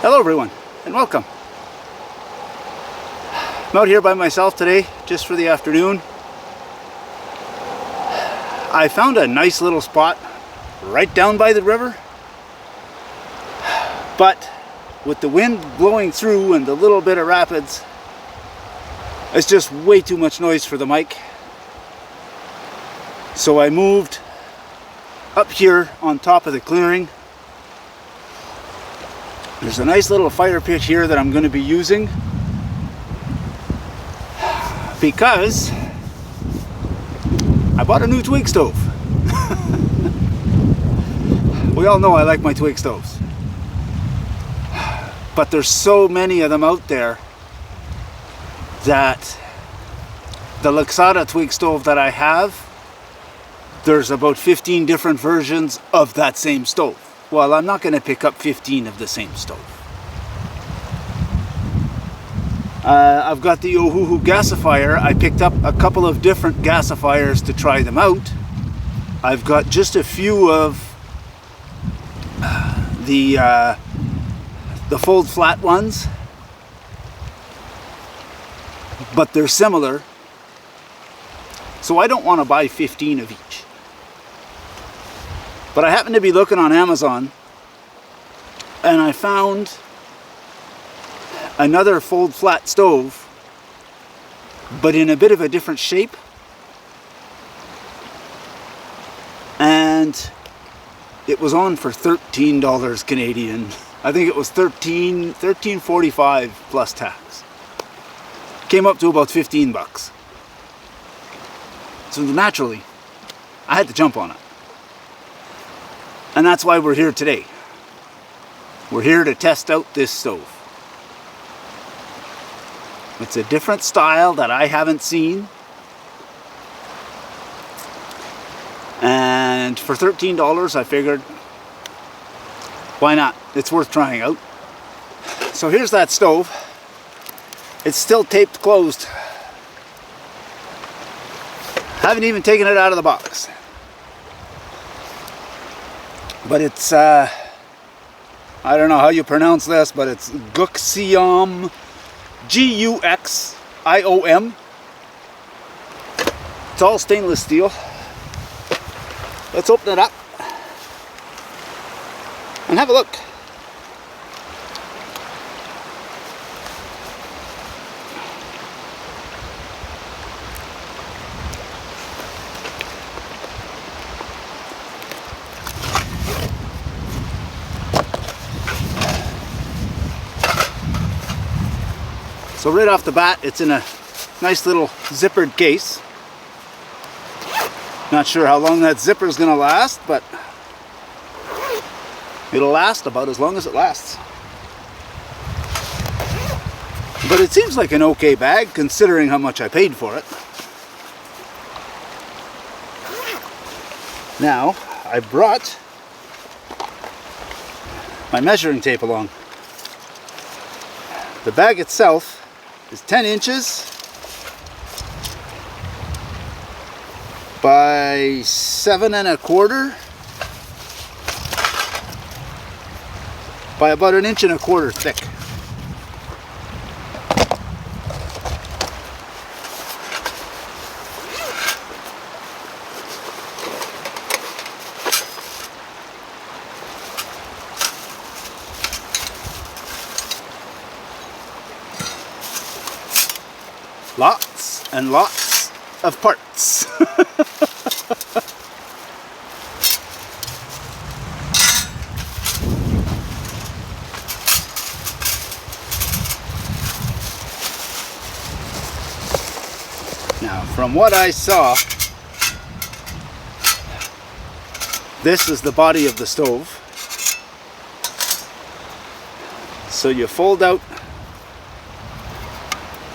Hello everyone, and welcome. I'm out here by myself today, just for the afternoon. I found a nice little spot right down by the river, but with the wind blowing through and the little bit of rapids, it's just way too much noise for the mic. So I moved up here on top of the clearing. There's a nice little fire pit here that I'm going to be using because I bought a new Twig stove. We all know I like my Twig stoves, but there's so many of them out there that the Luxada Twig stove that I have, there's about 15 different versions of that same stove. Well, I'm not going to pick up 15 of the same stove. I've got the Ohuhu gasifier. I picked up a couple of different gasifiers to try them out. I've got just a few of the fold flat ones, but they're similar. So I don't want to buy 15 of each. But I happened to be looking on Amazon and I found another fold flat stove, but in a bit of a different shape. And it was on for $13 Canadian. I think it was $13.45 plus tax. Came up to about 15 bucks. So naturally, I had to jump on it. And that's why we're here today. We're here to test out this stove. It's a different style that I haven't seen. And for $13, I figured, why not? It's worth trying out. So here's that stove. It's still taped closed. Haven't even taken it out of the box. But it's, I don't know how you pronounce this, but it's Guxiom, Guxiom. It's all stainless steel. Let's open it up and have a look. So right off the bat, it's in a nice little zippered case. Not sure how long that zipper is going to last, but it'll last about as long as it lasts. But it seems like an okay bag considering how much I paid for it. Now, I brought my measuring tape along. The bag itself is 10 inches by 7 1/4 by about 1 1/4 inches thick. Lots and lots of parts. Now, from what I saw, this is the body of the stove. So you fold out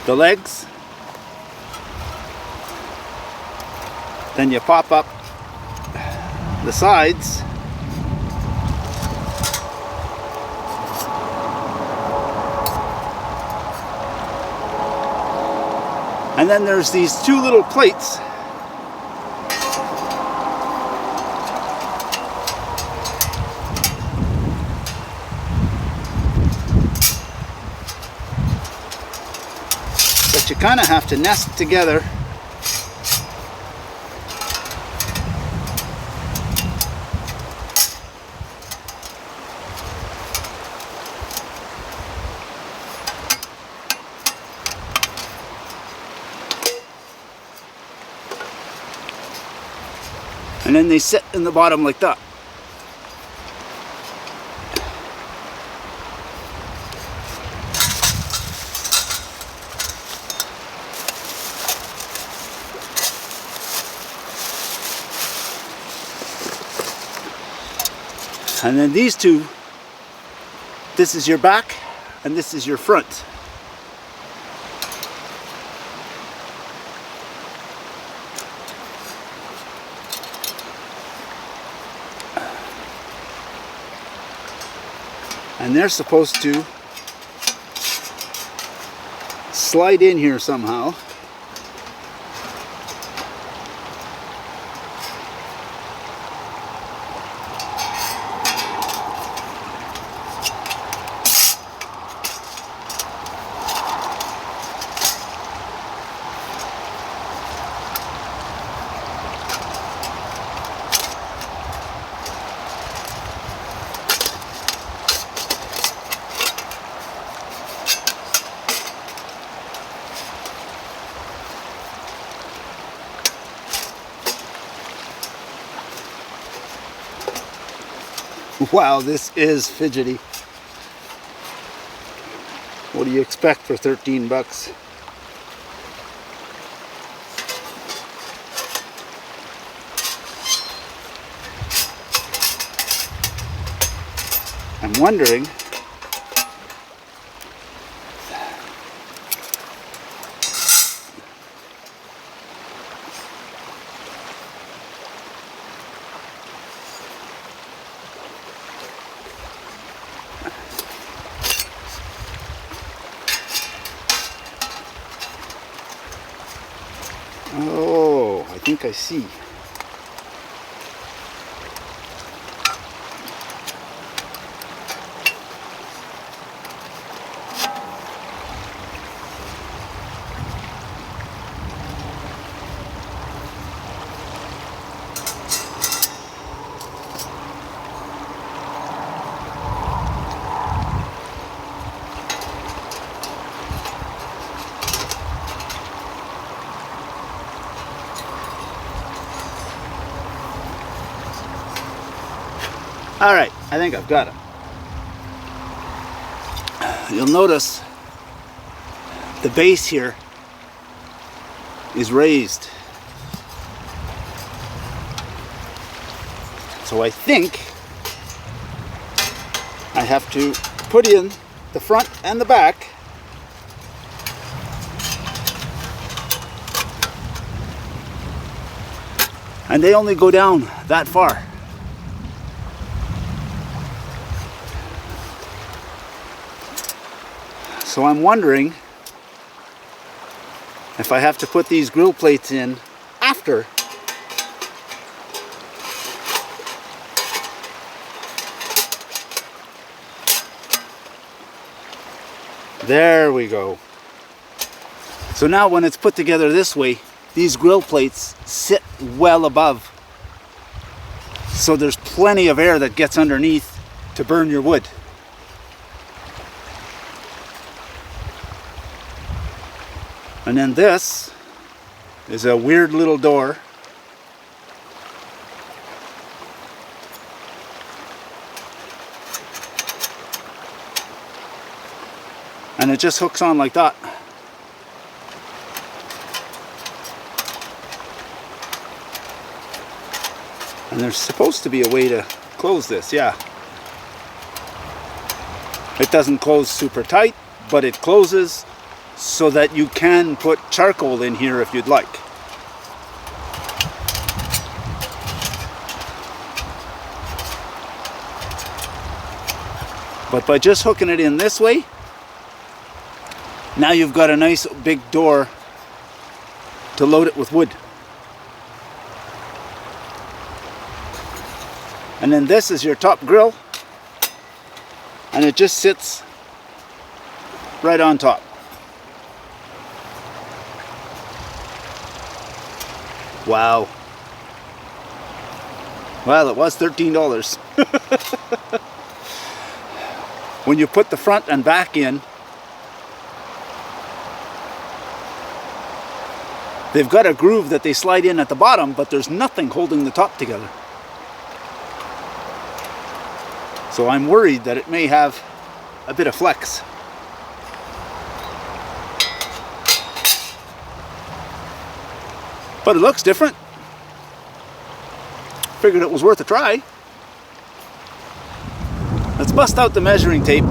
the legs. Then you pop up the sides. And then there's these two little plates But you kind of have to nest together. And then they sit in the bottom like that. And then these two, this is your back and this is your front. And they're supposed to slide in here somehow. Wow, this is fidgety. What do you expect for 13 bucks? I'm wondering oh, I think I see. All right, I think I've got it. You'll notice the base here is raised. So I think I have to put in the front and the back. And they only go down that far. So I'm wondering if I have to put these grill plates in after. There we go. So now when it's put together this way, these grill plates sit well above. So there's plenty of air that gets underneath to burn your wood. And then this is a weird little door. And it just hooks on like that. And there's supposed to be a way to close this, yeah. It doesn't close super tight, but it closes so that you can put charcoal in here if you'd like. But by just hooking it in this way, now you've got a nice big door to load it with wood. And then this is your top grill, and it just sits right on top. Wow. Well, it was $13. When you put the front and back in, they've got a groove that they slide in at the bottom, but there's nothing holding the top together. So I'm worried that it may have a bit of flex. But it looks different. Figured it was worth a try. Let's bust out the measuring tape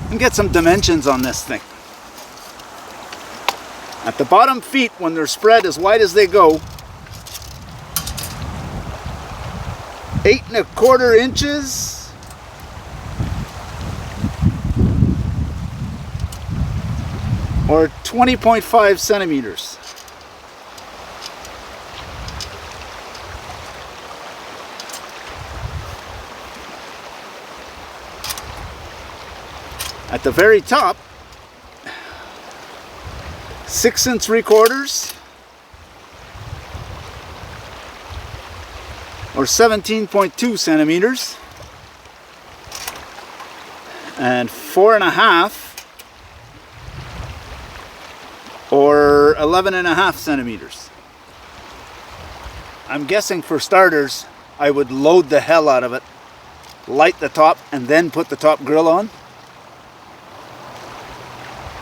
and get some dimensions on this thing. At the bottom feet, when they're spread as wide as they go, 8 1/4 inches. Or 20.5 centimeters. At the very top, 6 3/4 or 17.2 centimeters, and 4 1/2 or 11.5 centimeters. I'm guessing for starters, I would load the hell out of it, light the top, and then put the top grill on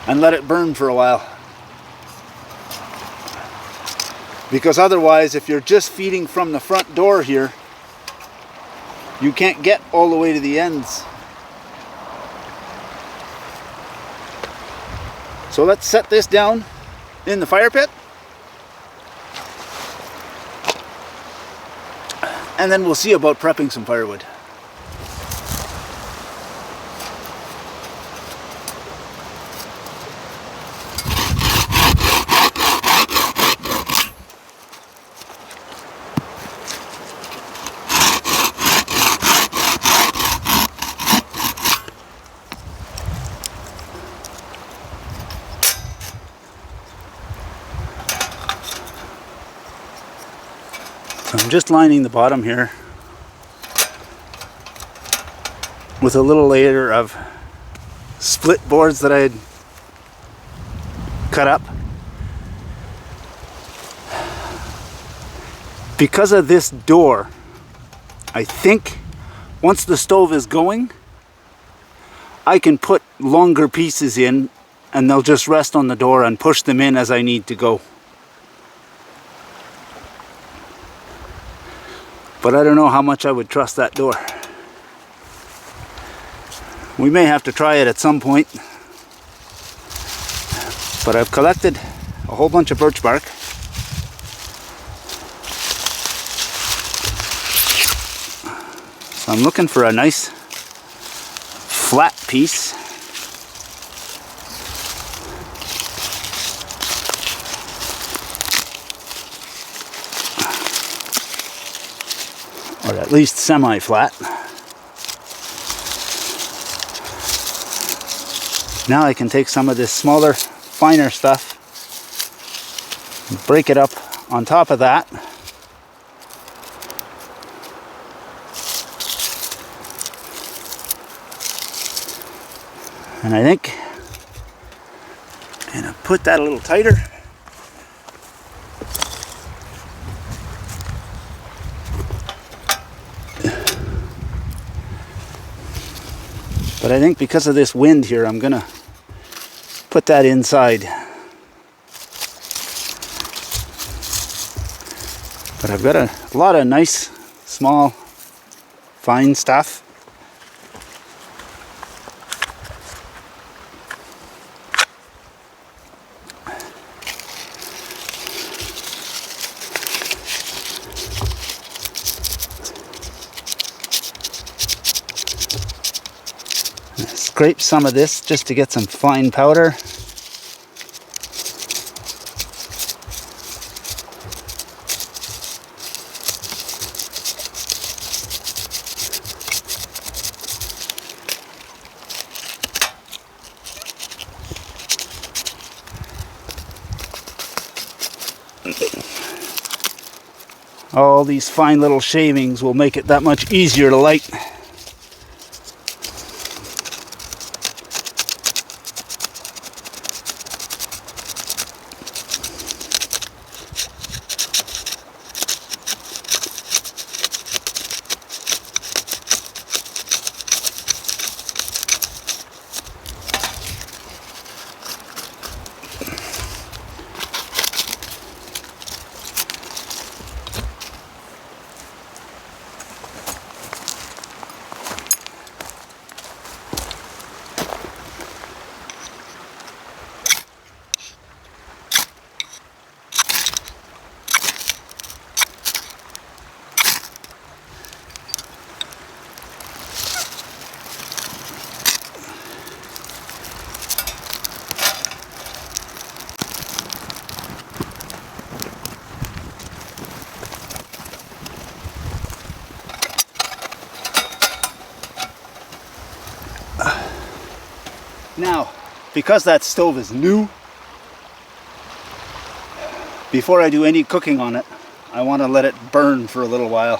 and let it burn for a while. Because otherwise, if you're just feeding from the front door here, you can't get all the way to the ends. So let's set this down in the fire pit, and then we'll see about prepping some firewood. I'm just lining the bottom here with a little layer of split boards that I had cut up. Because of this door, I think once the stove is going, I can put longer pieces in and they'll just rest on the door and push them in as I need to go. But I don't know how much I would trust that door. We may have to try it at some point. But I've collected a whole bunch of birch bark. So I'm looking for a nice flat piece. Or at least semi-flat. Now I can take some of this smaller, finer stuff and break it up on top of that. And I think I'm gonna put that a little tighter. But I think because of this wind here, I'm gonna put that inside. But I've got a lot of nice, small, fine stuff. Scrape some of this just to get some fine powder. All these fine little shavings will make it that much easier to light. Now, because that stove is new, before I do any cooking on it, I want to let it burn for a little while.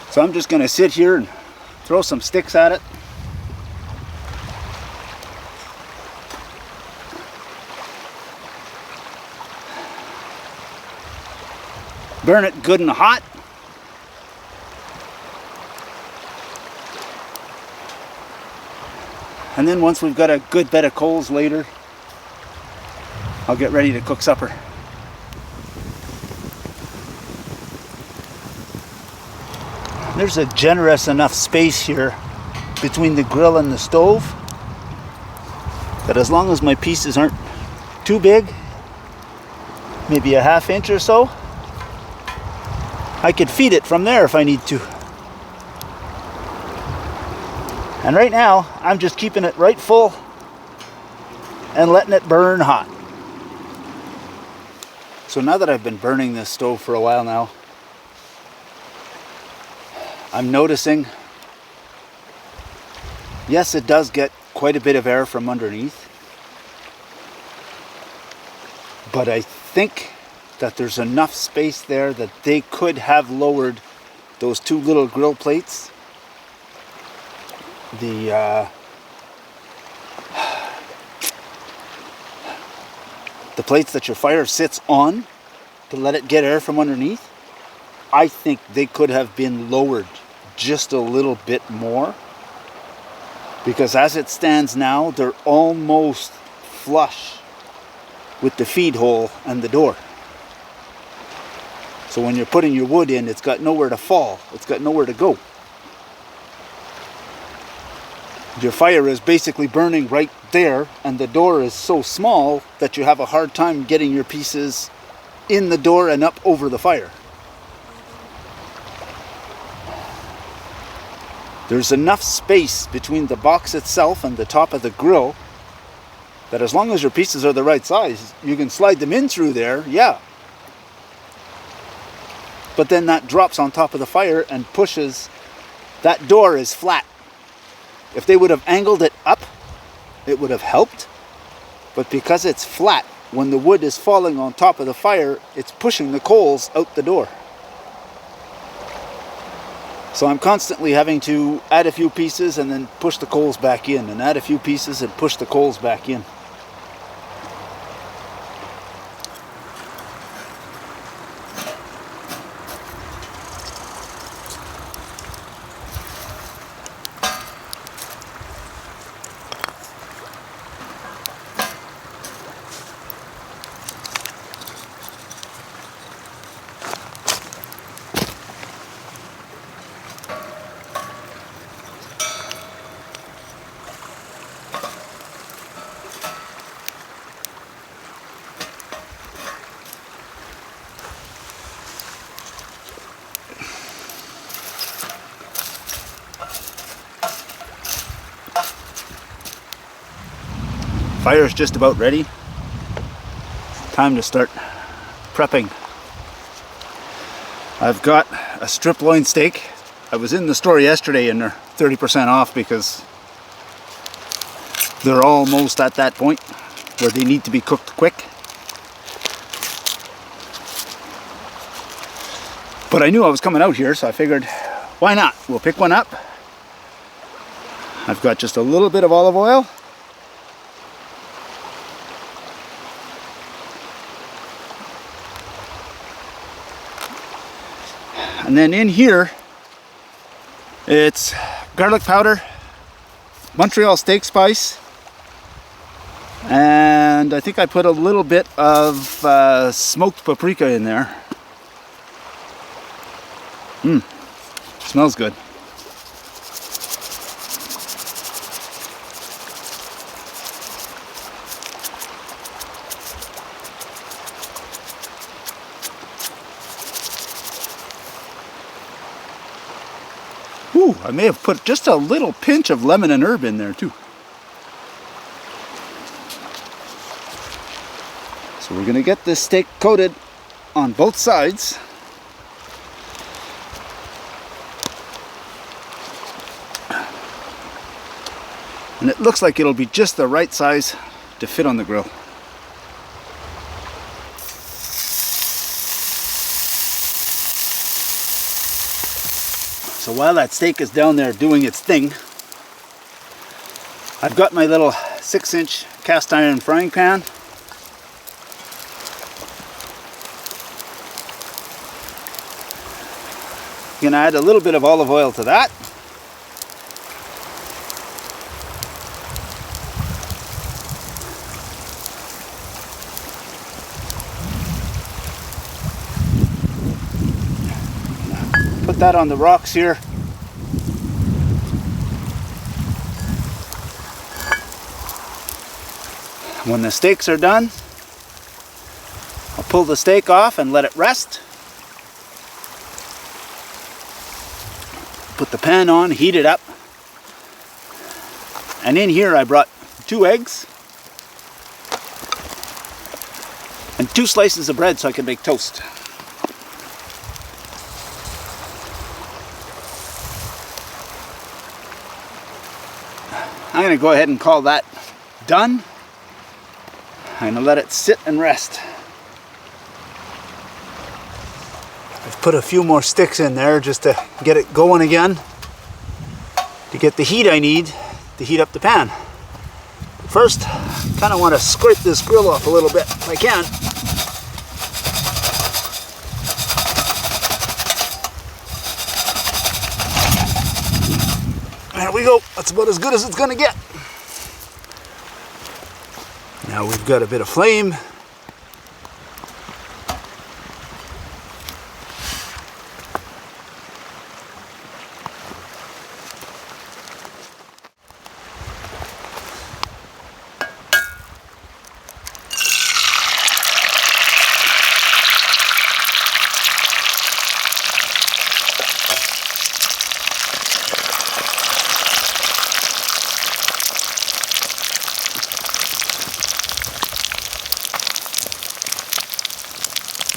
So I'm just going to sit here and throw some sticks at it. Burn it good and hot. And then once we've got a good bed of coals later, I'll get ready to cook supper. There's a generous enough space here between the grill and the stove that as long as my pieces aren't too big, maybe a ½ inch or so, I could feed it from there if I need to. And right now, I'm just keeping it right full and letting it burn hot. So now that I've been burning this stove for a while now, I'm noticing, yes, it does get quite a bit of air from underneath, but I think that there's enough space there that they could have lowered those two little grill plates. The plates that your fire sits on to let it get air from underneath, I think they could have been lowered just a little bit more, because as it stands now, they're almost flush with the feed hole and the door. So when you're putting your wood in, it's got nowhere to fall. It's got nowhere to go. Your fire is basically burning right there, and the door is so small that you have a hard time getting your pieces in the door and up over the fire. There's enough space between the box itself and the top of the grill that as long as your pieces are the right size, you can slide them in through there, yeah. But then that drops on top of the fire and pushes. That door is flat. If they would have angled it up, it would have helped. But because it's flat, when the wood is falling on top of the fire, it's pushing the coals out the door. So I'm constantly having to add a few pieces and then push the coals back in, and add a few pieces and push the coals back in. Fire's just about ready. Time to start prepping. I've got a strip loin steak I was in the store yesterday and they're 30% off because they're almost at that point where they need to be cooked quick. But I knew I was coming out here, so I figured, why not? We'll pick one up. I've got just a little bit of olive oil. And then in here, it's garlic powder, Montreal steak spice, and I think I put a little bit of smoked paprika in there. Smells good. Ooh, I may have put just a little pinch of lemon and herb in there too. So we're gonna get this steak coated on both sides. And it looks like it'll be just the right size to fit on the grill. So while that steak is down there doing its thing, I've got my little 6-inch cast iron frying pan. I'm gonna add a little bit of olive oil to that. Put that on the rocks here. When the steaks are done, I'll pull the steak off and let it rest. Put the pan on, heat it up. And in here I brought 2 eggs and 2 slices of bread so I can make toast. I'm going to go ahead and call that done. I'm going to let it sit and rest. I've put a few more sticks in there just to get it going again, to get the heat I need to heat up the pan. But first, I kind of want to scrape this grill off a little bit if I can. There we go. That's about as good as it's going to get. Now we've got a bit of flame.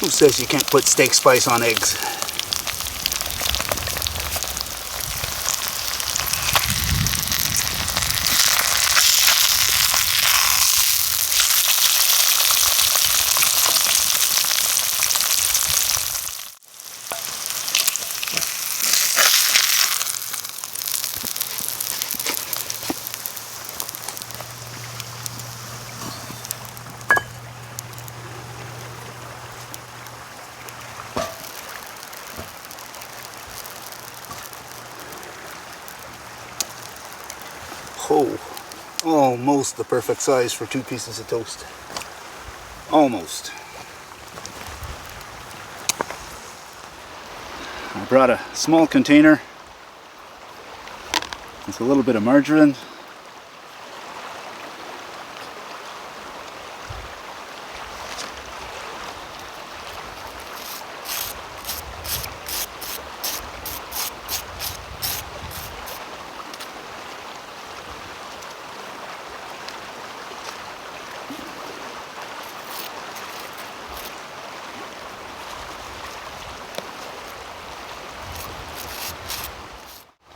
Who says you can't put steak spice on eggs? Oh, almost the perfect size for 2 pieces of toast. Almost. I brought a small container with a little bit of margarine.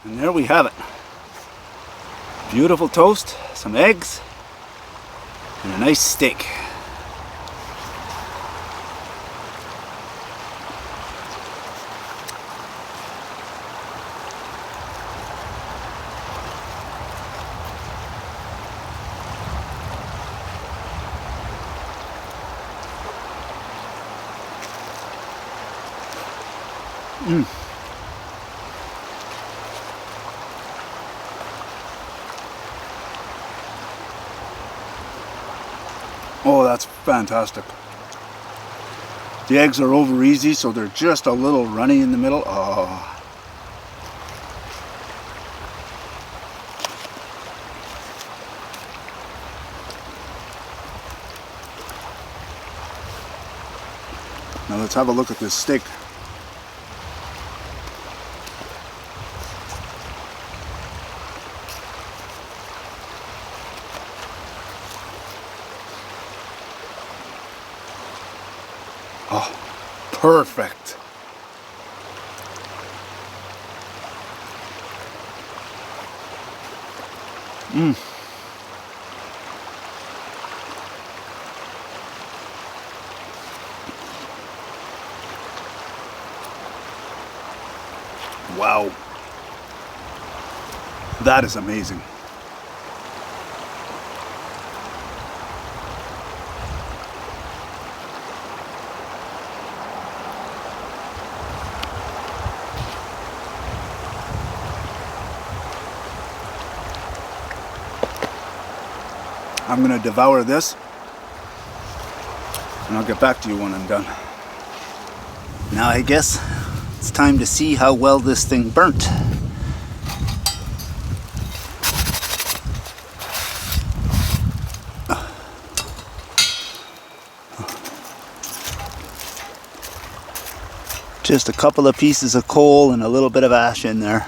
And there we have it. Beautiful toast, some eggs, and a nice steak. Oh, that's fantastic. The eggs are over easy, so they're just a little runny in the middle. Oh. Now let's have a look at this steak. Oh, perfect. Wow. That is amazing. I'm going to devour this, and I'll get back to you when I'm done. Now I guess it's time to see how well this thing burnt. Just a couple of pieces of coal and a little bit of ash in there.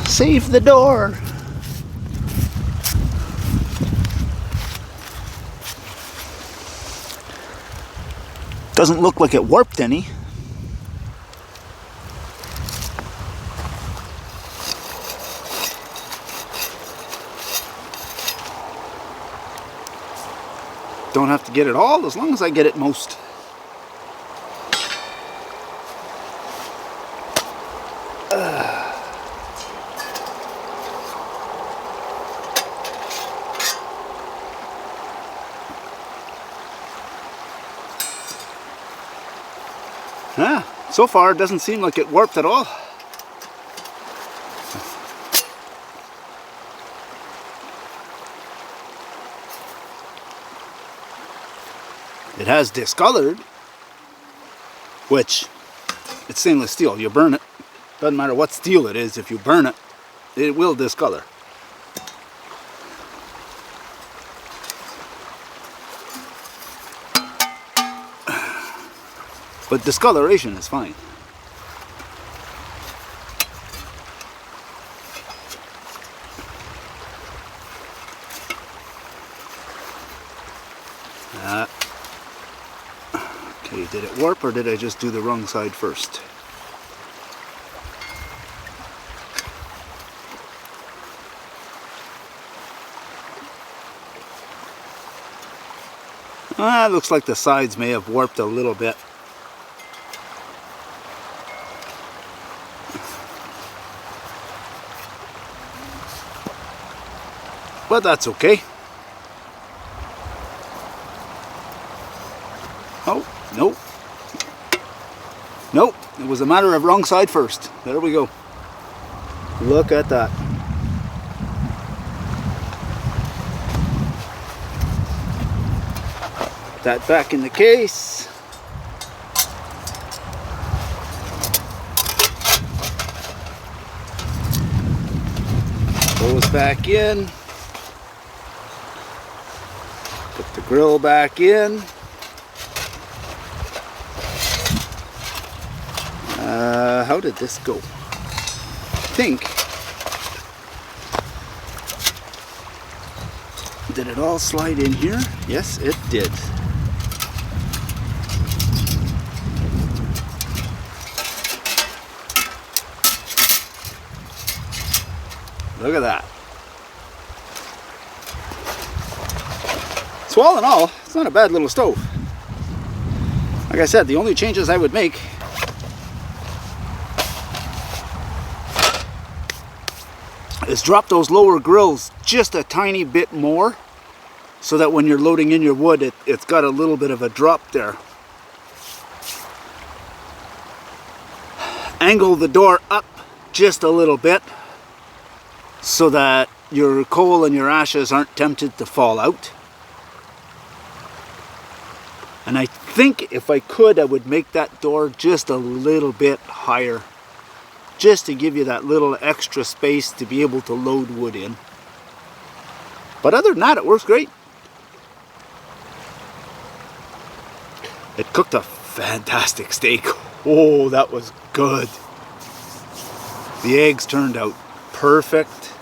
Save the door. Doesn't look like it warped any. Don't have to get it all, as long as I get it most. So far it doesn't seem like it warped at all. It has discolored, which it's stainless steel. You burn it, doesn't matter what steel it is, if you burn it, it will discolor. But discoloration is fine. Okay, did it warp or did I just do the wrong side first? Looks like the sides may have warped a little bit. But that's okay. Oh, nope. Nope, it was a matter of wrong side first. There we go. Look at that. Put that back in the case. Goes back in. Put the grill back in. How did this go? I think. Did it all slide in here? Yes, it did. Look at that. So all in all, it's not a bad little stove. Like I said, the only changes I would make is drop those lower grills just a tiny bit more, so that when you're loading in your wood, it's got a little bit of a drop there. Angle the door up just a little bit so that your coal and your ashes aren't tempted to fall out. And I think if I could, I would make that door just a little bit higher, just to give you that little extra space to be able to load wood in. But other than that, it works great. It cooked a fantastic steak. Oh, that was good. The eggs turned out perfect.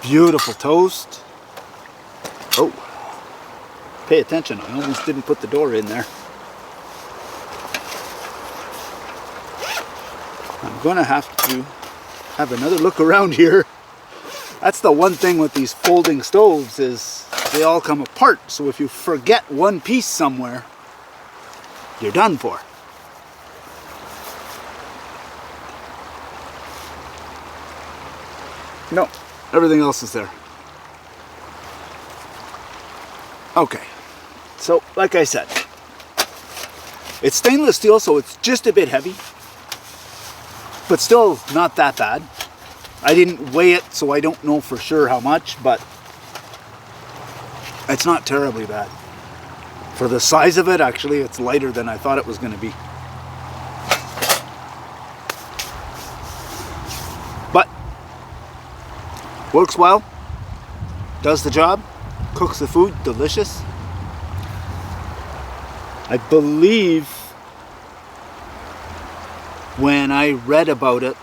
Beautiful toast. Oh, pay attention. I almost didn't put the door in there. I'm gonna have to have another look around here. That's the one thing with these folding stoves, is they all come apart. So if you forget one piece somewhere, you're done for. No, everything else is there. Okay, so like I said, it's stainless steel, so it's just a bit heavy, but still not that bad. I didn't weigh it, so I don't know for sure how much, but it's not terribly bad. For the size of it, actually, it's lighter than I thought it was going to be. But works well, does the job, cooks the food, delicious. I believe when I read about it,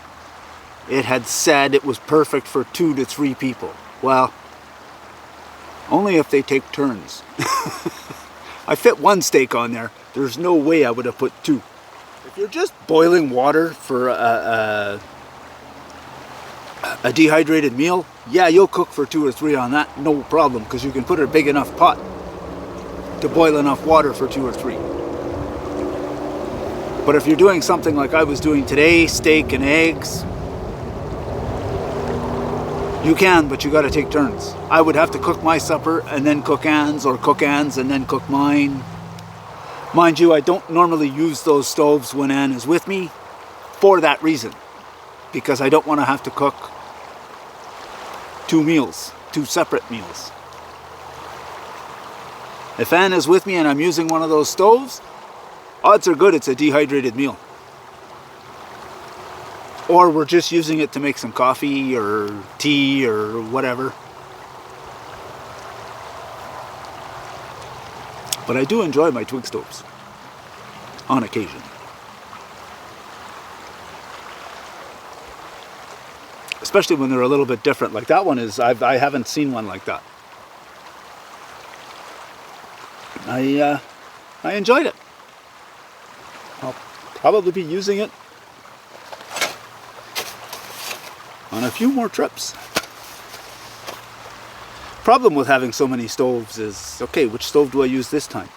it had said it was perfect for 2 to 3 people. Well, only if they take turns. I fit 1 steak on there. There's no way I would have put 2. If you're just boiling water for a dehydrated meal, yeah, you'll cook for 2 or 3 on that, no problem, because you can put a big enough pot to boil enough water for 2 or 3. But if you're doing something like I was doing today, steak and eggs, you can, but you got to take turns. I would have to cook my supper and then cook Anne's, or cook Anne's and then cook mine. Mind you, I don't normally use those stoves when Anne is with me for that reason, because I don't want to have to cook 2 meals, 2 separate meals. If Anne is with me and I'm using one of those stoves, odds are good it's a dehydrated meal. Or we're just using it to make some coffee or tea or whatever. But I do enjoy my Twig stoves on occasion. Especially when they're a little bit different. Like that one is, I haven't seen one like that. I enjoyed it. I'll probably be using it on a few more trips. Problem with having so many stoves is, okay, which stove do I use this time?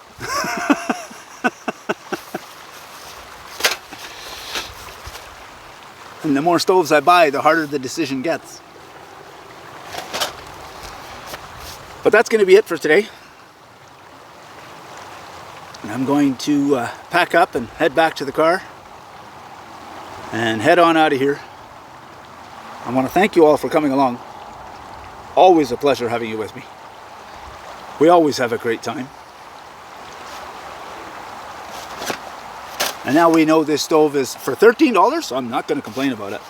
And the more stoves I buy, the harder the decision gets. But that's going to be it for today. I'm going to pack up and head back to the car and head on out of here. I want to thank you all for coming along. Always a pleasure having you with me. We always have a great time. And now we know this stove is for $13, so I'm not going to complain about it.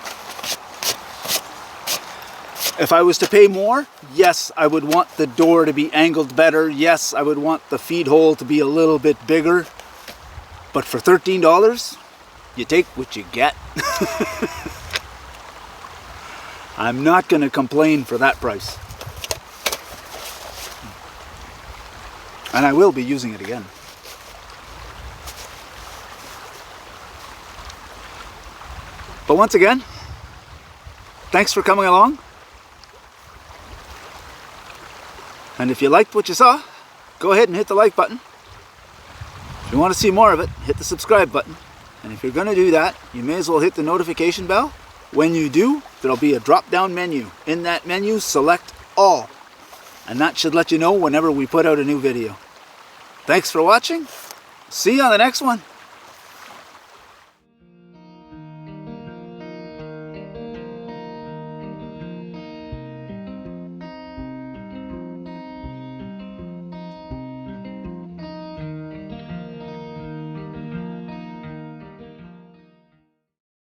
If I was to pay more, yes, I would want the door to be angled better. Yes, I would want the feed hole to be a little bit bigger. But for $13, you take what you get. I'm not going to complain for that price. And I will be using it again. But once again, thanks for coming along. And if you liked what you saw, go ahead and hit the like button. If you want to see more of it, hit the subscribe button. And if you're going to do that, you may as well hit the notification bell. When you do, there'll be a drop-down menu. In that menu, select all. And that should let you know whenever we put out a new video. Thanks for watching. See you on the next one.